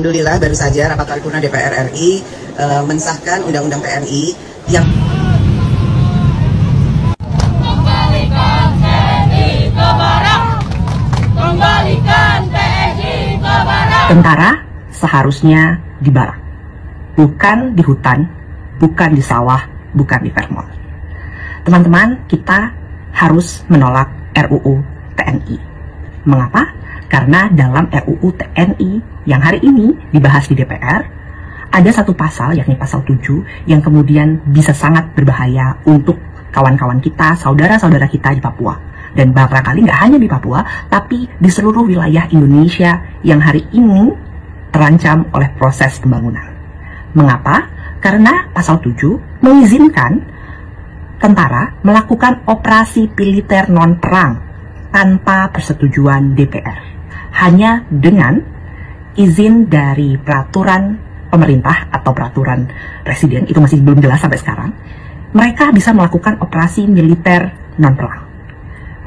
Alhamdulillah baru saja rapat paripurna DPR RI mensahkan Undang-Undang TNI yang kembalikan TNI ke Barak, kembalikan TNI ke Barak. Tentara seharusnya di barak, bukan di hutan, bukan di sawah, bukan di Vermont. Teman-teman, kita harus menolak RUU TNI. Mengapa? Karena dalam RUU TNI yang hari ini dibahas di DPR, ada satu pasal, yakni pasal 7, yang kemudian bisa sangat berbahaya untuk kawan-kawan kita, saudara-saudara kita di Papua. Dan barangkali nggak hanya di Papua, tapi di seluruh wilayah Indonesia yang hari ini terancam oleh proses pembangunan. Mengapa? Karena pasal 7 mengizinkan tentara melakukan operasi militer non-perang tanpa persetujuan DPR. Hanya dengan izin dari peraturan pemerintah atau peraturan presiden, itu masih belum jelas sampai sekarang, mereka bisa melakukan operasi militer non-perang.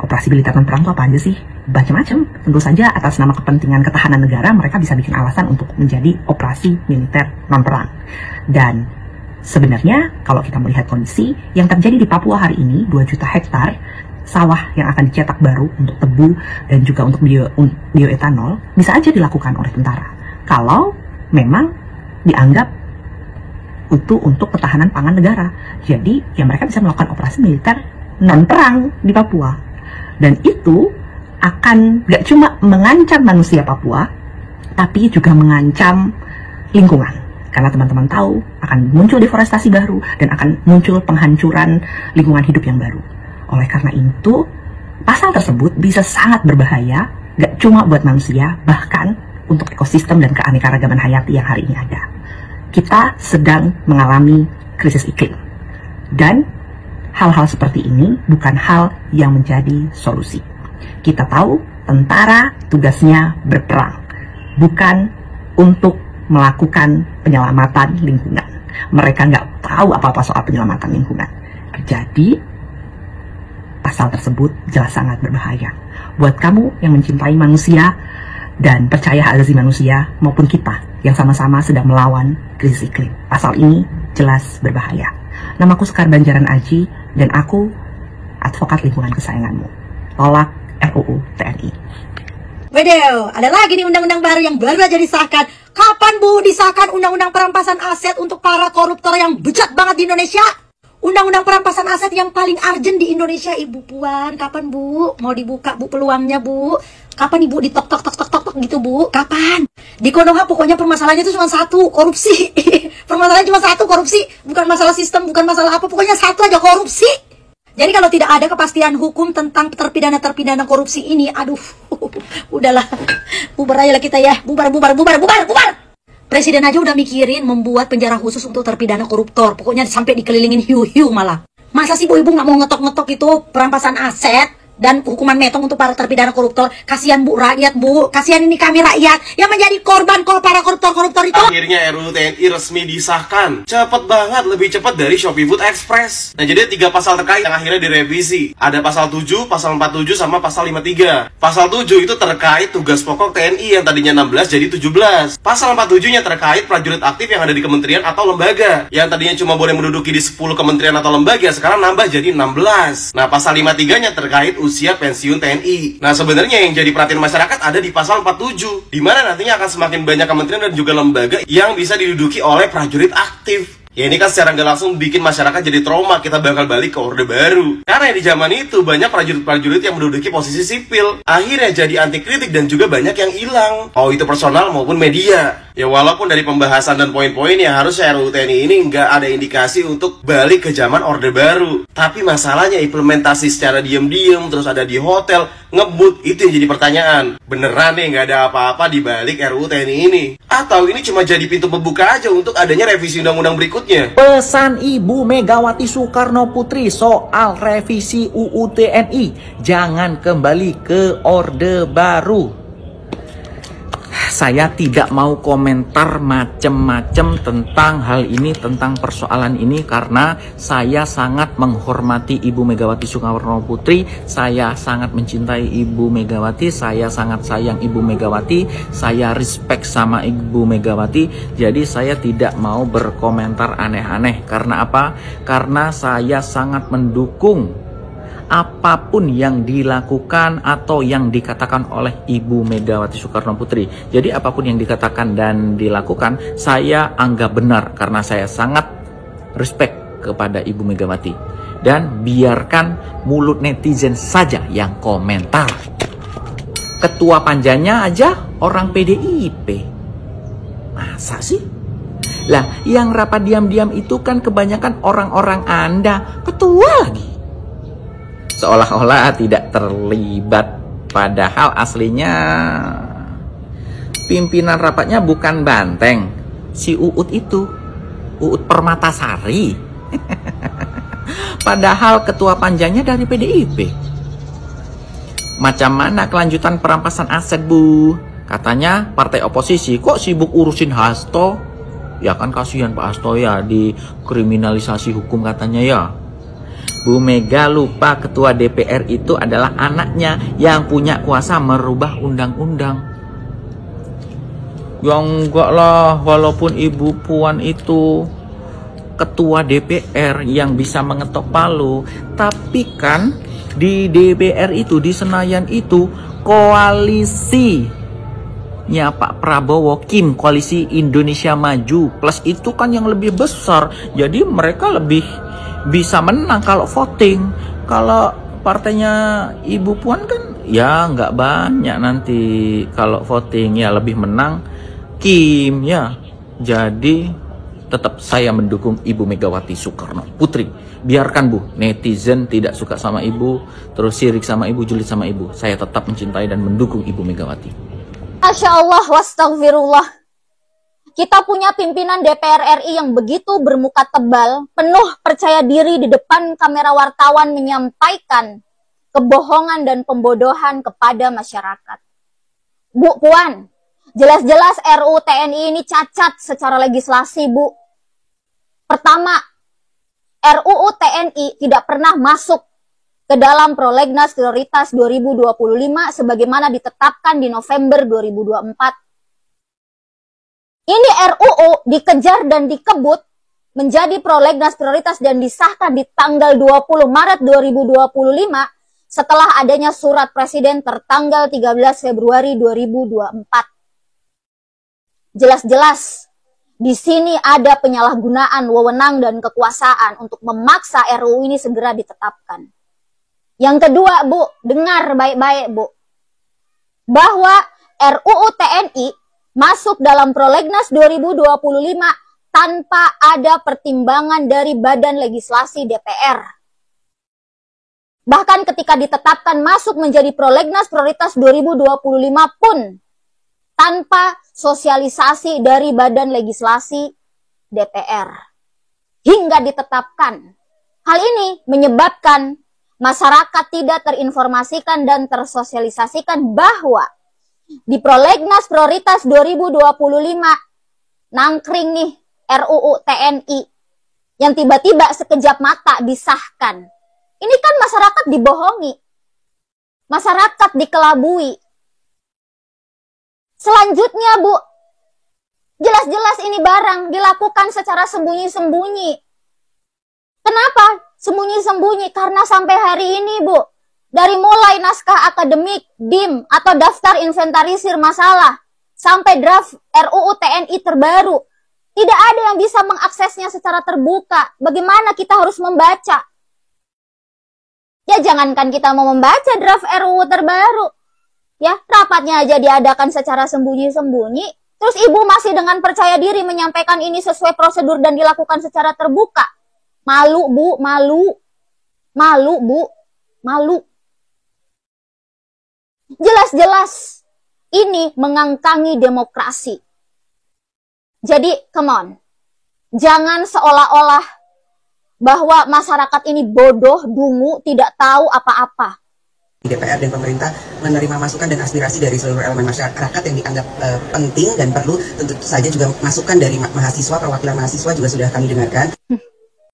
Operasi militer non-perang itu apa aja sih? Macam-macam. Tentu saja atas nama kepentingan ketahanan negara, mereka bisa bikin alasan untuk menjadi operasi militer non-perang. Dan sebenarnya kalau kita melihat kondisi yang terjadi di Papua hari ini, 2 juta hektar sawah yang akan dicetak baru untuk tebu dan juga untuk bioetanol bisa aja dilakukan oleh tentara kalau memang dianggap untuk ketahanan pangan negara. Jadi ya mereka bisa melakukan operasi militer non perang di Papua, dan itu akan gak cuma mengancam manusia Papua tapi juga mengancam lingkungan, karena teman-teman tahu akan muncul deforestasi baru dan akan muncul penghancuran lingkungan hidup yang baru. Oleh karena itu, pasal tersebut bisa sangat berbahaya, gak cuma buat manusia, bahkan untuk ekosistem dan keanekaragaman hayati yang hari ini ada. Kita sedang mengalami krisis iklim. Dan hal-hal seperti ini bukan hal yang menjadi solusi. Kita tahu tentara tugasnya berperang, bukan untuk melakukan penyelamatan lingkungan. Mereka nggak tahu apa-apa soal penyelamatan lingkungan. Jadi, pasal tersebut jelas sangat berbahaya buat kamu yang mencintai manusia dan percaya hak asasi manusia, maupun kita yang sama-sama sedang melawan krisis iklim. Pasal ini jelas berbahaya. Namaku Sekar Banjaran Aji dan aku advokat lingkungan kesayanganmu. Tolak RUU TNI. Wedel, ada lagi nih undang-undang baru yang baru aja disahkan. Kapan Bu disahkan undang-undang perampasan aset untuk para koruptor yang bejat banget di Indonesia? Undang-undang perampasan aset yang paling urgent di Indonesia, Ibu Puan. Kapan Bu? Mau dibuka Bu peluangnya Bu? Kapan Ibu ditok-tok gitu Bu? Kapan? Di Konoha pokoknya permasalahannya itu cuma satu, korupsi. Permasalahannya cuma satu, korupsi. Bukan masalah sistem, bukan masalah apa. Pokoknya satu aja, korupsi. Jadi kalau tidak ada kepastian hukum tentang terpidana korupsi ini, aduh, udahlah. Bubar aja lah kita ya. Bubar. Presiden aja udah mikirin membuat penjara khusus untuk terpidana koruptor. Pokoknya sampai dikelilingin hiu-hiu malah. Masa sih Bu Ibu nggak mau ngetok-ngetok itu perampasan aset dan hukuman metong untuk para terpidana koruptor? Kasihan Bu rakyat Bu. Kasihan ini kami rakyat yang menjadi korban kalau para koruptor itu. Akhirnya RUU TNI resmi disahkan. Cepet banget, lebih cepat dari Shopee Food Express. Nah, jadi 3 pasal terkait yang akhirnya direvisi. Ada pasal 7, pasal 47, sama pasal 53. Pasal 7 itu terkait tugas pokok TNI yang tadinya 16 jadi 17. Pasal 47-nya terkait prajurit aktif yang ada di kementerian atau lembaga. Yang tadinya cuma boleh menduduki di 10 kementerian atau lembaga, sekarang nambah jadi 16. Nah, pasal 53-nya terkait usia pensiun TNI. Nah, sebenarnya yang jadi perhatian masyarakat ada di pasal 47, di mana nantinya akan semakin banyak kementerian dan juga lembaga yang bisa diduduki oleh prajurit aktif. Ya ini kan secara nggak langsung bikin masyarakat jadi trauma, kita bakal balik ke Orde Baru. Karena di zaman itu banyak prajurit-prajurit yang menduduki posisi sipil. Akhirnya jadi anti kritik dan juga banyak yang hilang. Mau itu personal maupun media. Ya walaupun dari pembahasan dan poin-poinnya harusnya RUU TNI ini nggak ada indikasi untuk balik ke zaman Orde Baru. Tapi masalahnya implementasi secara diam-diam, terus ada di hotel, ngebut, itu yang jadi pertanyaan. Beneran nih nggak ada apa-apa di balik RUU TNI ini? Atau ini cuma jadi pintu pembuka aja untuk adanya revisi undang-undang berikutnya? Pesan Ibu Megawati Soekarno Putri soal revisi UU TNI, jangan kembali ke Orde Baru. Saya tidak mau komentar macem-macem tentang hal ini, tentang persoalan ini, karena saya sangat menghormati Ibu Megawati Soekarno Putri, saya sangat mencintai Ibu Megawati, saya sangat sayang Ibu Megawati, saya respect sama Ibu Megawati, jadi saya tidak mau berkomentar aneh-aneh. Karena apa? Karena saya sangat mendukung apapun yang dilakukan atau yang dikatakan oleh Ibu Megawati Soekarno Putri. Jadi apapun yang dikatakan dan dilakukan, saya anggap benar karena saya sangat respect kepada Ibu Megawati. Dan biarkan mulut netizen saja yang komentar. Ketua panjanya aja orang PDIP. Masa sih? Lah, yang rapat diam-diam itu kan kebanyakan orang-orang Anda, ketua lagi. Seolah-olah tidak terlibat, padahal aslinya pimpinan rapatnya bukan Banteng, si Uut itu, Uut Permatasari. Padahal ketua panjangnya dari PDIP. Macam mana kelanjutan perampasan aset, Bu? Katanya partai oposisi kok sibuk urusin Hasto. Ya kan kasihan Pak Hasto ya, dikriminalisasi hukum katanya ya. Bu Mega lupa ketua DPR itu adalah anaknya yang punya kuasa merubah undang-undang. Ya enggak lah, walaupun Ibu Puan itu ketua DPR yang bisa mengetok palu, tapi kan di DPR itu, di Senayan itu, koalisinya Pak Prabowo, Kim, Koalisi Indonesia Maju Plus itu kan yang lebih besar. Jadi mereka lebih bisa menang kalau voting. Kalau partainya Ibu Puan kan ya nggak banyak nanti kalau voting, ya lebih menang Kim ya. Jadi tetap saya mendukung Ibu Megawati Soekarno Putri. Biarkan Bu, netizen tidak suka sama Ibu, terus sirik sama Ibu, julid sama Ibu, saya tetap mencintai dan mendukung Ibu Megawati. Masya Allah, wastagfirullah. Kita punya pimpinan DPR RI yang begitu bermuka tebal, penuh percaya diri di depan kamera wartawan menyampaikan kebohongan dan pembodohan kepada masyarakat. Bu Puan, jelas-jelas RUU TNI ini cacat secara legislasi, Bu. Pertama, RUU TNI tidak pernah masuk ke dalam prolegnas prioritas 2025 sebagaimana ditetapkan di November 2024. Ini RUU dikejar dan dikebut menjadi prolegnas prioritas dan disahkan di tanggal 20 Maret 2025 setelah adanya surat presiden tertanggal 13 Februari 2024. Jelas-jelas di sini ada penyalahgunaan wewenang dan kekuasaan untuk memaksa RUU ini segera ditetapkan. Yang kedua, Bu, dengar baik-baik, Bu, bahwa RUU TNI masuk dalam prolegnas 2025 tanpa ada pertimbangan dari Badan Legislasi DPR. Bahkan ketika ditetapkan masuk menjadi prolegnas prioritas 2025 pun tanpa sosialisasi dari Badan Legislasi DPR. Hingga ditetapkan. Hal ini menyebabkan masyarakat tidak terinformasikan dan tersosialisasikan bahwa di prolegnas prioritas 2025 nangkring nih RUU TNI yang tiba-tiba sekejap mata disahkan. Ini kan masyarakat dibohongi. Masyarakat dikelabui. Selanjutnya, Bu, jelas-jelas ini barang dilakukan secara sembunyi-sembunyi. Kenapa sembunyi-sembunyi? Karena sampai hari ini, Bu, dari mulai naskah akademik, DIM, atau daftar inventarisir masalah, sampai draft RUU TNI terbaru, tidak ada yang bisa mengaksesnya secara terbuka. Bagaimana kita harus membaca? Ya jangankan kita mau membaca draft RUU terbaru, ya rapatnya aja diadakan secara sembunyi-sembunyi, terus Ibu masih dengan percaya diri menyampaikan ini sesuai prosedur dan dilakukan secara terbuka. Malu, Bu, malu. Malu, Bu, malu. Jelas-jelas ini mengangkangi demokrasi. Jadi, come on. Jangan seolah-olah bahwa masyarakat ini bodoh, dungu, tidak tahu apa-apa. DPR dan pemerintah menerima masukan dan aspirasi dari seluruh elemen masyarakat yang dianggap penting dan perlu. Tentu saja juga masukan dari mahasiswa, perwakilan mahasiswa juga sudah kami dengarkan.